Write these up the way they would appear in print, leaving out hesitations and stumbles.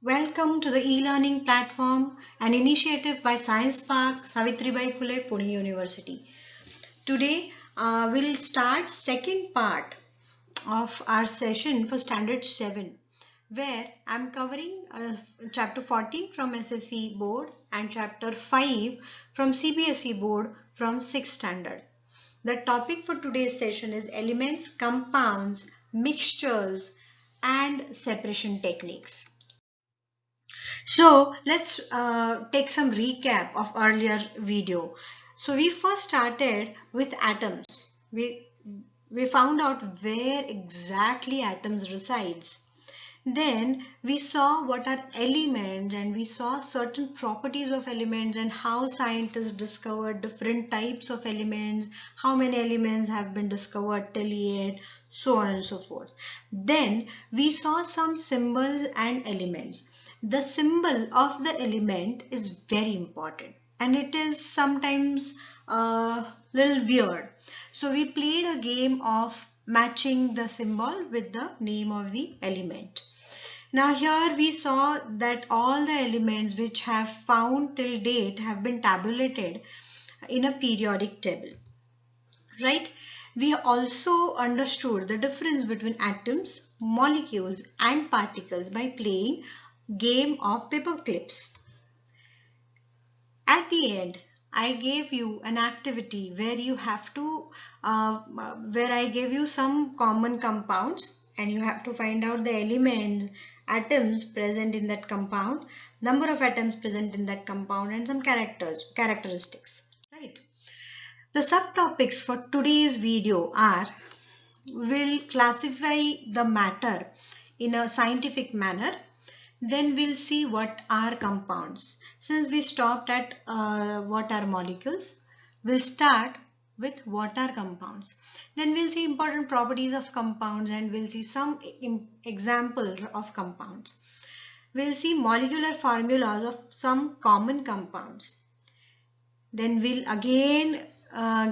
Welcome to the e-learning platform, an initiative by Science Park, Savitribai Phule, Pune University. Today, we'll start second part of our session for Standard 7, where I'm covering Chapter 14 from SSC Board and Chapter 5 from CBSE Board from 6th Standard. The topic for today's session is elements, compounds, mixtures, and separation techniques. So let's take some recap of earlier video. So we first started with atoms. We found out where exactly atoms resides. Then we saw what are elements and we saw certain properties of elements and how scientists discovered different types of elements, how many elements have been discovered till yet, so on and so forth. Then we saw some symbols and elements. The symbol of the element is very important and it is sometimes a little weird. So we played a game of matching the symbol with the name of the element. Now here we saw that all the elements which have found till date have been tabulated in a periodic table, right? We also understood the difference between atoms, molecules and particles by playing game of paper clips. At the end, I gave you an activity where you have to, where I gave you some common compounds and you have to find out the elements, atoms present in that compound, number of atoms present in that compound and some characteristics, right? The subtopics for today's video are, we'll classify the matter in a scientific manner. Then we'll see what are compounds. Since we stopped at what are molecules, we'll start with what are compounds. Then we'll see important properties of compounds and we'll see some examples of compounds. We'll see molecular formulas of some common compounds. Then we'll again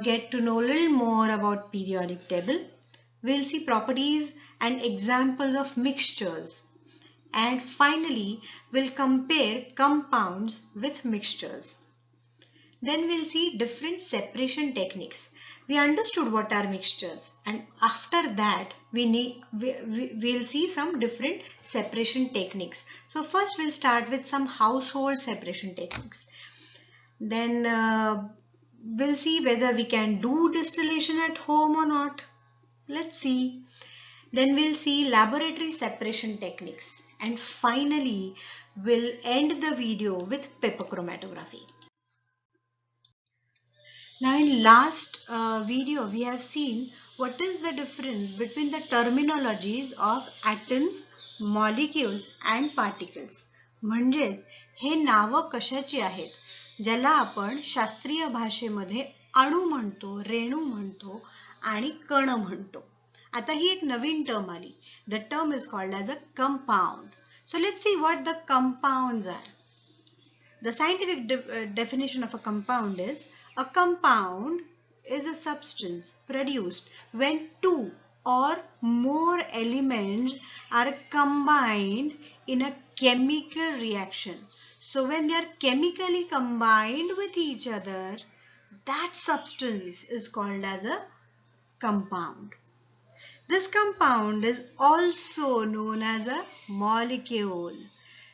get to know a little more about periodic table. We'll see properties and examples of mixtures. And finally, we'll compare compounds with mixtures. Then we'll see different separation techniques. We understood what are mixtures, and after that we'll see some different separation techniques. So first we'll start with some household separation techniques. Then we'll see whether we can do distillation at home or not. Let's see. Then we'll see laboratory separation techniques. And finally, we'll end the video with paper chromatography. Now in last video, we have seen what is the difference between the terminologies of atoms, molecules and particles. म्हणजेच हे नावं कशाची आहेत, ज्याला आपण शास्त्रीय भाषेमध्ये अणू म्हणतो, रेणू म्हणतो आणि कण म्हणतो. आता ही एक नवीन टर्म आली. The term is called as a compound. So let's see what the compounds are. The scientific definition of a compound is, a compound is a substance produced when two or more elements are combined in a chemical reaction. So when they are chemically combined with each other, that substance is called as a compound. This compound is also known as a molecule.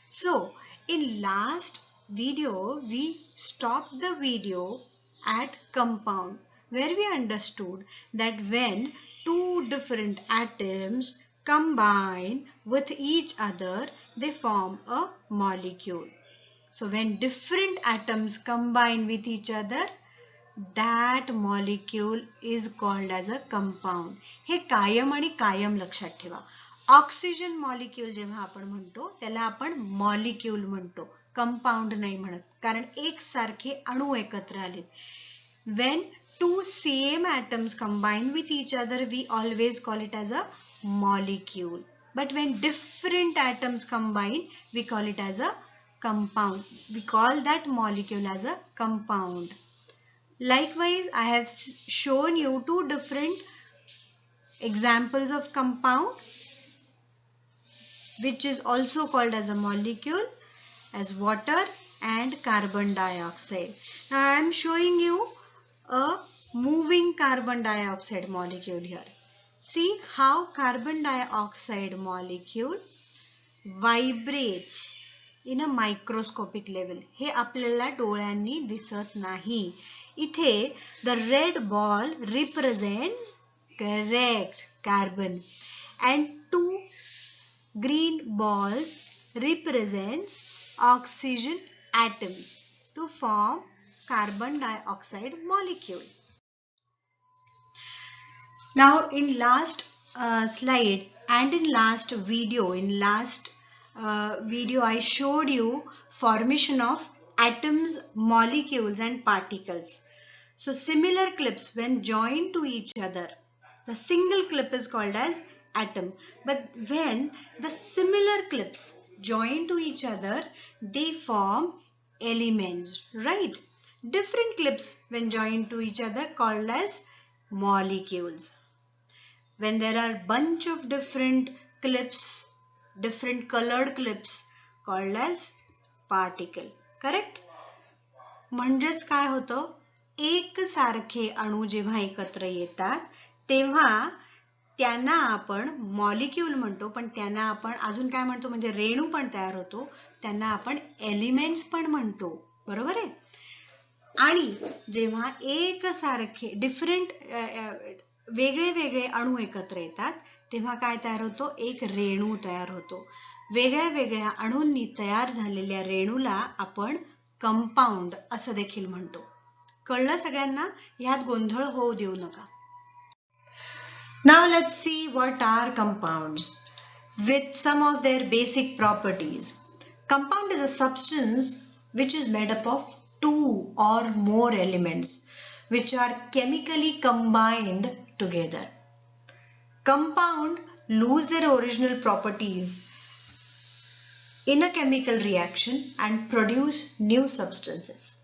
So in last video, we stopped the video at compound, where we understood that when two different atoms combine with each other, they form a molecule. So when different atoms combine with each other, that molecule is called as a compound. हे कायम आणि कायम लक्षात ठेवा. Oxygen molecule जेव्हा आपण म्हणतो त्याला आपण मॉलिक्यूल म्हणतो, कंपाउंड नाही म्हणत, कारण एकसारखे अणू एकत्र आले. When two same atoms combine with each other, we always call it as a molecule. But when different atoms combine, we call it as a compound. We call that molecule as a compound. Likewise, I have shown you two different examples of compound. which is also called as a molecule as water and carbon dioxide. Now I am showing you a moving carbon dioxide molecule here. See how carbon dioxide molecule vibrates in a microscopic level. हे आपल्याला डोळ्यांनी दिसत नाही. इथे the red ball represents correct carbon and two green balls represents oxygen atoms to form carbon dioxide molecule. Now in last slide and in last video, I showed you formation of atoms, molecules and particles. So similar clips when joined to each other, the single clip is called as atom. But when the similar clips join to each other, they form elements, right? Different clips when joined to each other called as molecules. When there are bunch of different clips, different colored clips called as particle. Correct? म्हणजेच काय होतं, एक सारखे अणू जेव्हा एकत्र येतात तेव्हा त्यांना आपण मॉलिक्यूल म्हणतो, पण त्यांना आपण अजून काय म्हणतो म्हणजे रेणू पण तयार होतो, त्यांना आपण एलिमेंट्स पण म्हणतो. बरोबर आहे? आणि जेव्हा एक सारखे डिफरंट वेगळे वेगळे अणू एकत्र येतात तेव्हा काय तयार होतो, एक रेणू तयार होतो. वेगळ्या वेगळ्या अणूंनी तयार झालेल्या रेणूला आपण कंपाऊंड असं देखील म्हणतो. कळलं सगळ्यांना? यात गोंधळ होऊ देऊ नका. Now let's see what are compounds with some of their basic properties. Compound is a substance which is made up of two or more elements which are chemically combined together. Compound lose their original properties in a chemical reaction and produce new substances.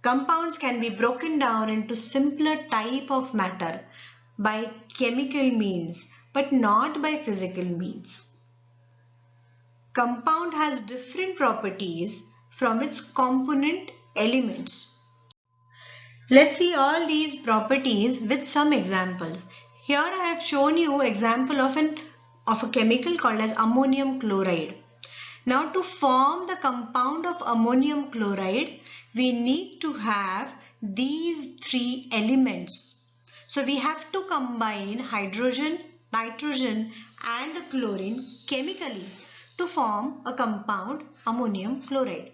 Compounds can be broken down into simpler type of matter by chemical means but not by physical means. Compound has different properties from its component elements. Let's see all these properties with some examples. Here I have shown you example of a chemical called as ammonium chloride. Now to form the compound of ammonium chloride, we need to have these three elements. So we have to combine hydrogen, nitrogen and chlorine chemically to form a compound ammonium chloride.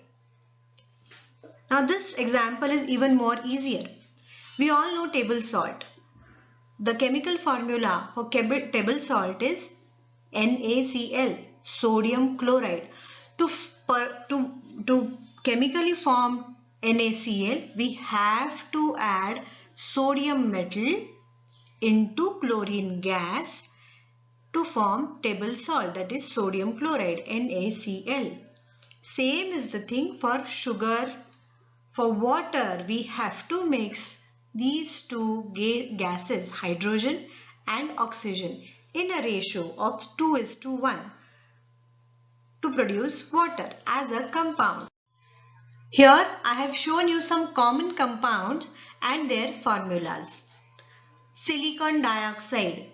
Now this example is even more easier. We all know table salt. The chemical formula for table salt is NaCl, sodium chloride. To chemically form NaCl, we have to add sodium metal into chlorine gas to form table salt, that is sodium chloride, NaCl. Same is the thing for sugar. For water, we have to mix these two gases, hydrogen and oxygen, in a ratio of 2:1 to produce water as a compound. Here I have shown you some common compounds and their formulas. Silicon dioxide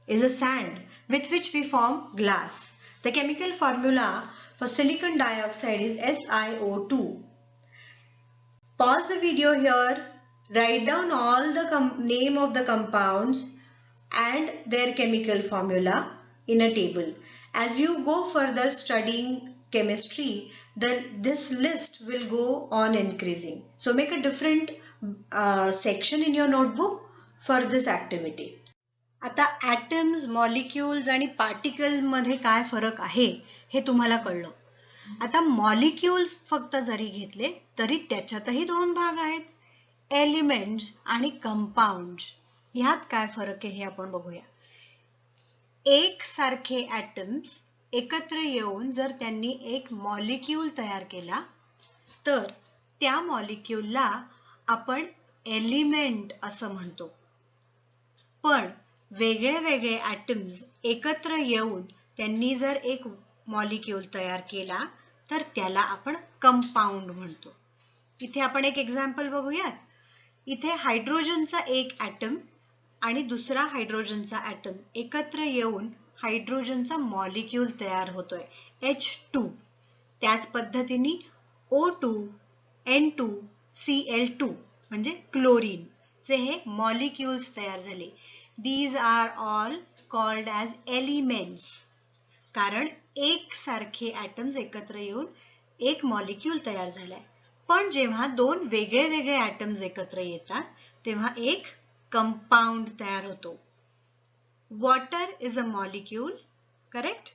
is a sand with which we form glass. The chemical formula for silicon dioxide is SiO2. Pause the video here, write down all the name of the compounds and their chemical formula in a table. As you go further studying chemistry, this list will go on increasing. So make a different section in your notebook for this activity. आता atoms, molecules आणि particles मध्ये काय फरक आहे हे तुम्हाला कळलं. आता molecules फक्त जरी घेतले तरी त्याच्यातही दोन भाग आहेत, एलिमेंट्स आणि कंपाउंड्स. ह्यात काय फरक आहे हे आपण बघूया. एक सारखे atoms एकत्र येऊन जर त्यांनी एक मॉलिक्यूल तयार केला तर त्या मॉलिक्यूलला आपण एलिमेंट असं म्हणतो. पण वेगळे वेगळे atoms एकत्र येऊन त्यांनी जर एक मॉलिक्यूल तयार केला तर त्याला आपण कंपाऊंड म्हणतो. इथे आपण एक एक्झाम्पल बघूयात. इथे हायड्रोजनचा एक ॲटम आणि दुसरा हायड्रोजनचा ॲटम एकत्र येऊन हायड्रोजनचा मॉलिक्यूल तयार होतोय H2. त्याच पद्धतीने O2, N2, Cl2 म्हणजे क्लोरीन चे हे मॉलिक्युल्स तयार झाले. These are all called as elements. कारण एक सारखे ॲटम्स एकत्र येऊन एक मॉलिक्यूल तयार झालाय. पण जेव्हा दोन वेगळे वेगळे ॲटम्स एकत्र येतात तेव्हा एक कंपाऊंड तयार होतो. Water is a molecule, correct?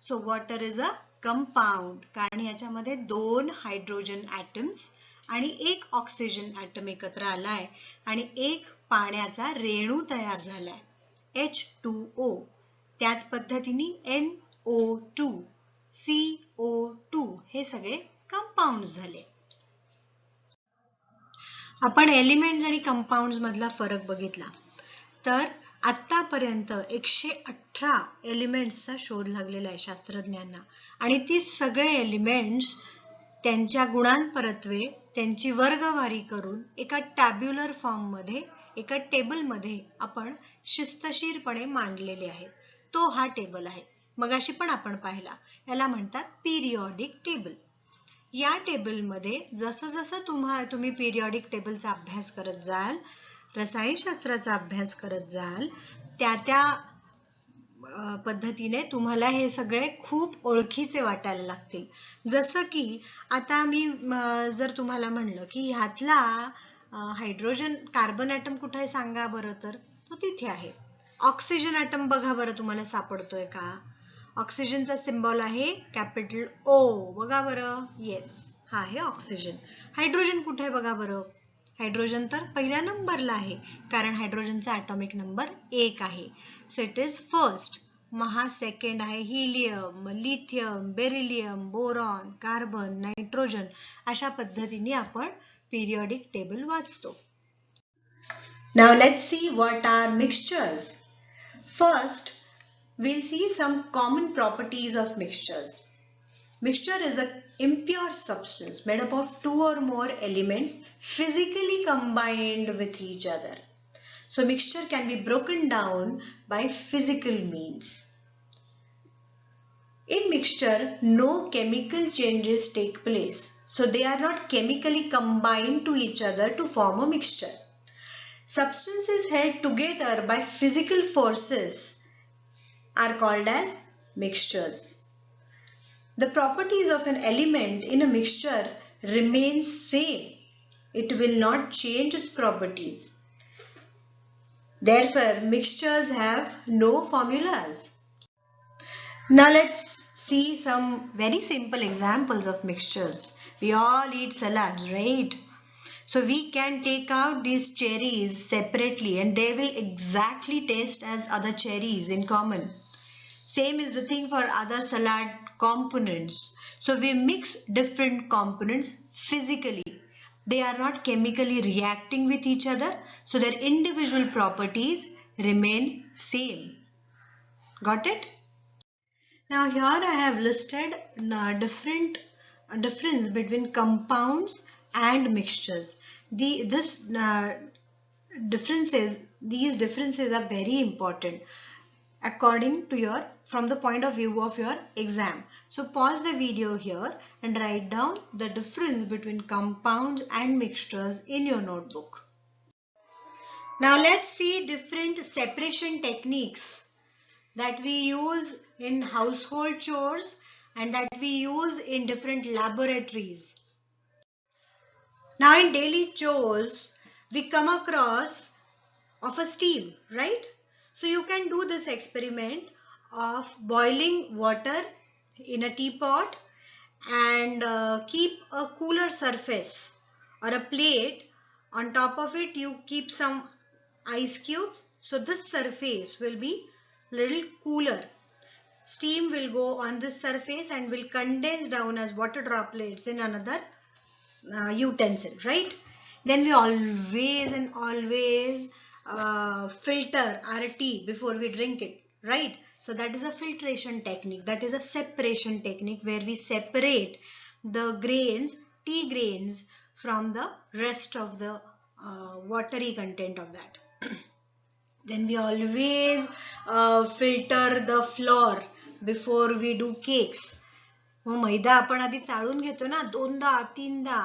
So water is a compound कारण याच्यामध्ये दोन हायड्रोजन ॲटम्स आणि एक ऑक्सिजन ॲटम एकत्र आलाय आणि एक पाण्याचा रेणू तयार झालाय H2O. त्याच पद्धतीने NO2, CO2 हे सगळे कंपाऊंड्स झाले. आपण एलिमेंट्स आणि कंपाऊंड्स मधला फरक बघितला. तर आतापर्यंत 118 एलिमेंट्सचा शोध लागलेला आहे शास्त्रज्ञांना आणि ती सगळे एलिमेंट्स त्यांच्या गुणांपरत्वे त्यांची वर्गवारी करून एका टॅब्युलर फॉर्म मध्ये एका टेबल मध्ये आपण शिस्तशीरपणे मांडलेले आहेत. तो हा टेबल आहे. मगाशी पण आपण पाहिला. याला म्हणतात पिरियॉडिक टेबल. या टेबलमध्ये जसं जसं तुम्ही पिरियॉडिक टेबलचा अभ्यास करत जाल, रसायनशास्त्राचा अभ्यास करत जाल, त्या पद्धतीने तुम्हाला हे सगळे खूप ओळखीचे वाटायला लागतील. जसं की आता मी जर तुम्हाला म्हणलं की ह्यातला हायड्रोजन कार्बन ॲटम कुठे आहे सांगा बरं, तर तो तिथे आहे. ऑक्सिजन ॲटम बघा बरं तुम्हाला सापडतोय का? ऑक्सिजनचा सिम्बॉल आहे कॅपिटल O. बघा बरं, येस, हा आहे ऑक्सिजन. हायड्रोजन कुठे आहे बघा बरं? हायड्रोजन तर पहिल्या नंबरला आहे कारण हायड्रोजनचा ॲटॉमिक नंबर 1 आहे. So it is first. मग सेकंड आहे helium, lithium, beryllium, boron, carbon, nitrogen. अशा पद्धतीने आपण पिरियॉडिक टेबल वाचतो. Now let's see what are mixtures. First, we'll see some common properties of mixtures. Mixture is an impure substance made up of two or more elements physically combined with each other. So mixture can be broken down by physical means. In mixture, no chemical changes take place. So they are not chemically combined to each other to form a mixture. Substances held together by physical forces are called as mixtures. The properties of an element in a mixture remain same. It will not change its properties. Therefore, mixtures have no formulas. Now let's see some very simple examples of mixtures. We all eat salads, right? So we can take out these cherries separately and they will exactly taste as other cherries in common. Same is the thing for other salad components. So we mix different components physically. They are not chemically reacting with each other, so their individual properties remain same. Got it? Now here I have listed difference between compounds and mixtures. These differences are very important according to from the point of view of your exam. So pause the video here and write down the difference between compounds and mixtures in your notebook. Now let's see different separation techniques that we use in household chores and that we use in different laboratories. Now in daily chores, we come across of a steam, right? So you can do this experiment of boiling water in a teapot and keep a cooler surface or a plate. On top of it you keep some ice cubes. So this surface will be little cooler. Steam will go on this surface and will condense down as water droplets in another utensil, right? Then we always filter our tea before we drink it, right? So that is a filtration technique. That is a separation technique where we separate the grains, tea grains, from the rest of the watery content of that. Then we always filter the flour before we do cakes. मग मैदा आपण आधी चाळून घेतो ना 2दा 3दा.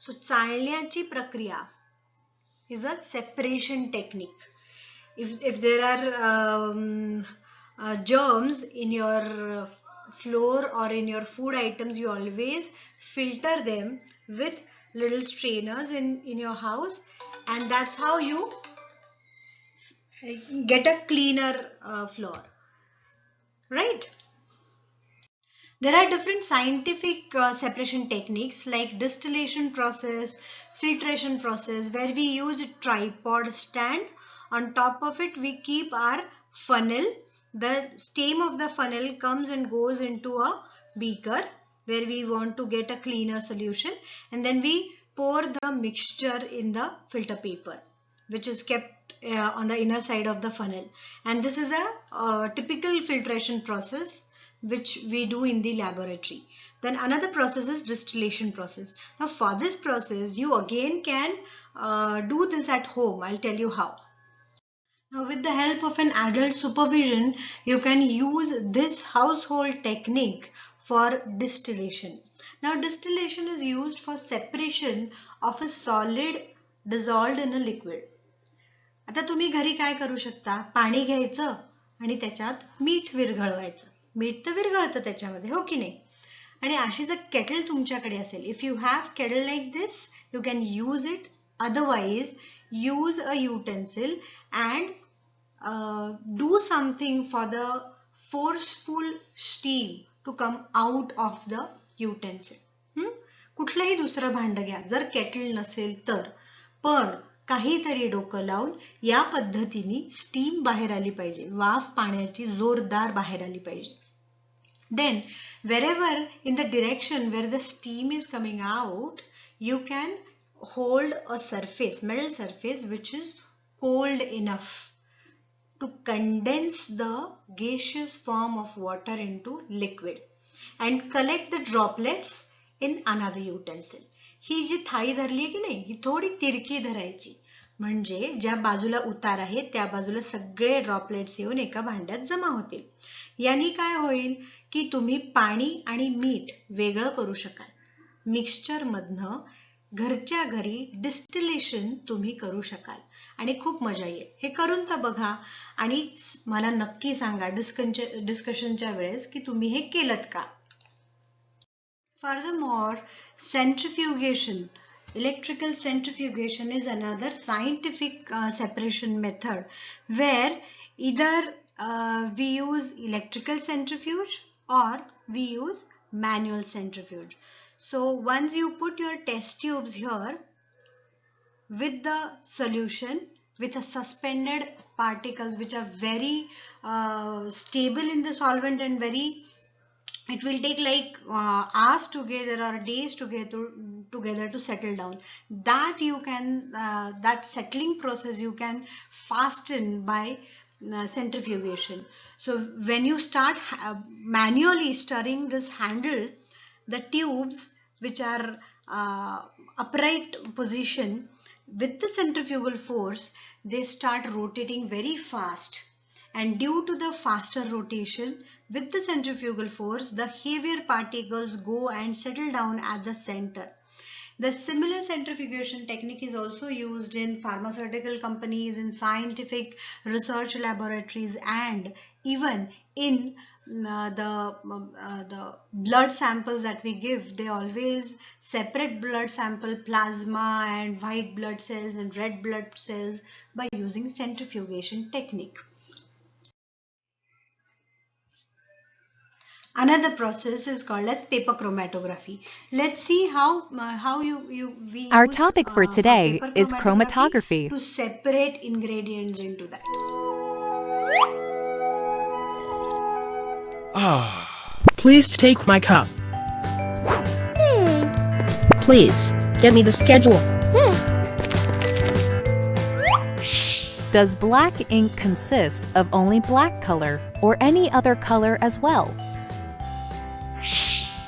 सो चाळण्याची प्रक्रिया is a separation technique. If there are germs in your flour or in your food items, you always filter them with little strainers in your house, and that's how you get a cleaner flour, right? There are different scientific separation techniques like distillation process, filtration process, where we use a tripod stand. On top of it we keep our funnel. The stem of the funnel comes and goes into a beaker where we want to get a cleaner solution, and then we pour the mixture in the filter paper, which is kept on the inner side of the funnel. And this is a typical filtration process which we do in the laboratory. Then another process is distillation process. Now for this process you again can do this at home. I'll tell you how. Now with the help of an adult supervision, you can use this household technique for distillation. Now distillation is used for separation of a solid dissolved in a liquid. आता तुम्ही घरी काय करू शकता? पाणी घ्यायचं आणि त्याच्यात मीठ विरघळवायचं. मीठ तर विरघळतं त्याच्यामध्ये, हो की नाही? आणि अशी जर केटल तुमच्याकडे असेल, if you have kettle like this, you can use it. Otherwise use a utensil and do something for the forceful steam to come out of the utensil. कुठलंही दुसरं भांड घ्या जर केटल नसेल तर, पण काहीतरी डोकं लावून या पद्धतीने स्टीम बाहेर आली पाहिजे, वाफ पाण्याची जोरदार बाहेर आली पाहिजे. Then wherever in the direction where the steam is coming out, you can hold a surface, metal surface, which is cold enough to condense the gaseous form of water into liquid and collect the droplets in another utensil. ही जी थाळी धरली आहे की नाही, ही थोडी तिरकी धरायची, म्हणजे ज्या बाजूला उतार आहे त्या बाजूला सगळे ड्रॉपलेट्स येऊन एका भांड्यात जमा होतील. यानी काय होईल की तुम्ही पाणी आणि मीठ वेगळं करू शकाल. मिक्सचर मधनं घरच्या घरी डिस्टिलेशन तुम्ही करू शकाल आणि खूप मजा येईल. हे करून तर बघा आणि मला नक्की सांगा डिस्कशनच्या वेळेस की तुम्ही हे केलत का. Furthermore, centrifugation, electrical centrifugation is another scientific separation method where either we use electrical centrifuge or we use manual centrifuge. So once you put your test tubes here with the solution with a suspended particles which are very stable in the solvent and it will take like hours together or days together to settle down. That you can that settling process you can fasten by centrifugation. So when you start manually stirring this handle, the tubes which are upright position with the centrifugal force, they start rotating very fast, and due to the faster rotation with the centrifugal force, the heavier particles go and settle down at the center. The similar centrifugation technique is also used in pharmaceutical companies, in scientific research laboratories, and even in the blood samples that we give. They always separate blood sample, plasma and white blood cells and red blood cells by using centrifugation technique. Another process is called as paper chromatography. Let's see how we Our use, topic for today is paper chromatography. to separate ingredients into that. Please take my cup. Please, get me the schedule. Does black ink consist of only black color or any other color as well?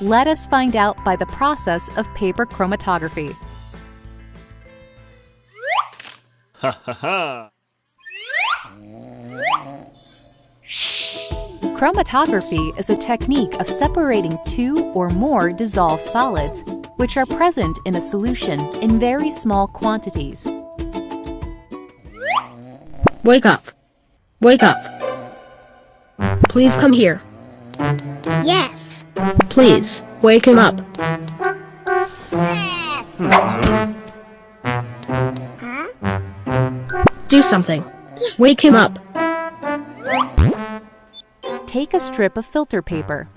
Let us find out by the process of paper chromatography. Ha ha ha! Chromatography is a technique of separating two or more dissolved solids, which are present in a solution in very small quantities. Wake up. Wake up. Please come here. Yes. Please, wake him up. Do something. Wake him up. Take a strip of filter paper.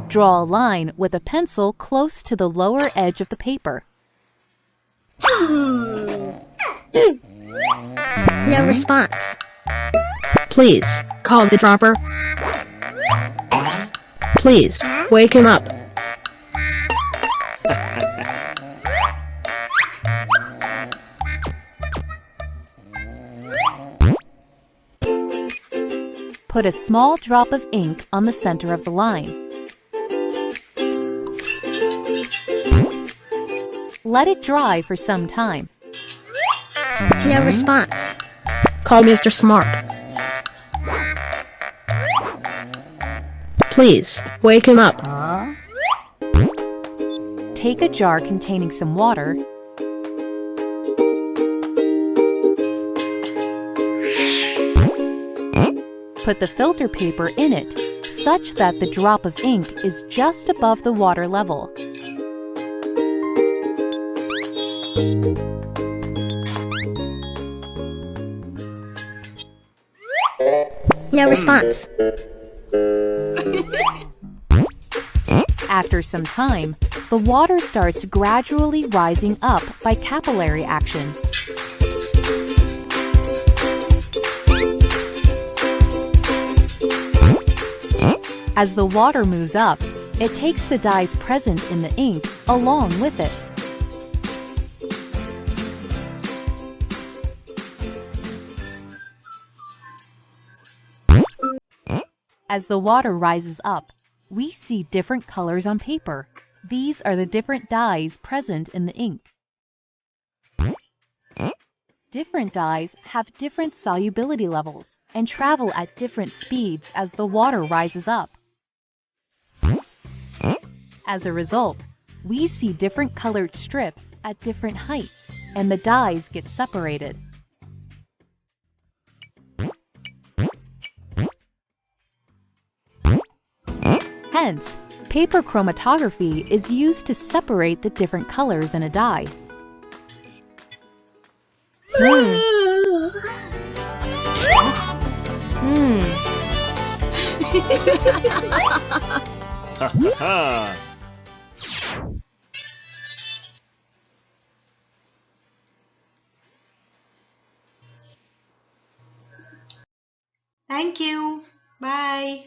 Draw a line with a pencil close to the lower edge of the paper. No response. Please, call the dropper. Please, wake him up. Put a small drop of ink on the center of the line. Let it dry for some time. No response. Call Mr. Smart. Please, wake him up. Take a jar containing some water. Put the filter paper in it, such that the drop of ink is just above the water level. No response. After some time, the water starts gradually rising up by capillary action. As the water moves up, it takes the dyes present in the ink along with it. As the water rises up, we see different colors on paper. These are the different dyes present in the ink. Different dyes have different solubility levels and travel at different speeds as the water rises up. As a result, we see different colored strips at different heights, and the dyes get separated. Hence, paper chromatography is used to separate the different colors in a dye. Ha ha ha! Thank you. Bye.